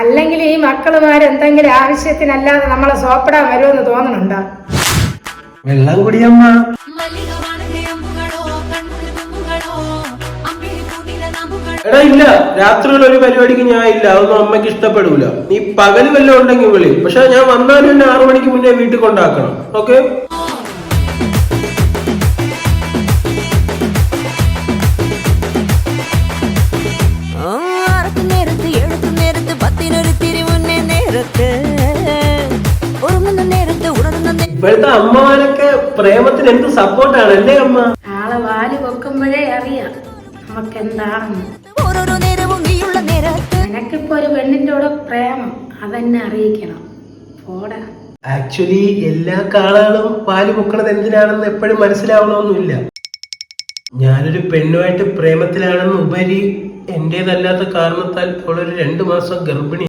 അല്ലെങ്കിൽ ഈ മക്കളുമാരെന്തെങ്കിലും ആവശ്യത്തിനല്ലാതെ നമ്മളെ സോപ്പിടാൻ വരുമെന്ന് തോന്നുന്നുണ്ടോ? വെള്ളം കുടിയമ്മ. എടാ ഇല്ല, രാത്രിയിൽ ഒരു പരിപാടിക്ക് ഞാൻ ഇല്ല, അതൊന്നും അമ്മയ്ക്ക് ഇഷ്ടപ്പെടൂല. നീ പകല് വല്ലതും ഉണ്ടെങ്കിൽ വിളി, പക്ഷെ ഞാൻ വന്നാലും എന്നെ 6 മണിക്ക് മുന്നേ വീട്ടിൽ കൊണ്ടാക്കണം. ഓക്കെ? ഇപ്പോഴത്തെ അമ്മമാരൊക്കെ പ്രേമത്തിന് എന്ത് സപ്പോർട്ടാണ് അല്ലേ അമ്മ? ആളെ വാല് പൊക്കുമ്പോഴേ അറിയാം നമുക്ക് എന്താണെന്ന്. നിനക്കിപ്പോ ഒരു പെണ്ണിന്റെ കൂടെ പ്രേമം അതെന്നെ അറിയിക്കണം. പോടാ. ആക്ച്വലി എല്ലാ കാളകളും പാല് പൊക്കണത് എന്തിനാണെന്ന് എപ്പോഴും മനസ്സിലാവണമെന്നില്ല. ഞാനൊരു പെണ്ണുമായിട്ട് പ്രേമത്തിലാണെന്ന് ഉപരി എന്റേതല്ലാത്ത കാരണത്താൽ അവളൊരു 2 മാസം ഗർഭിണി.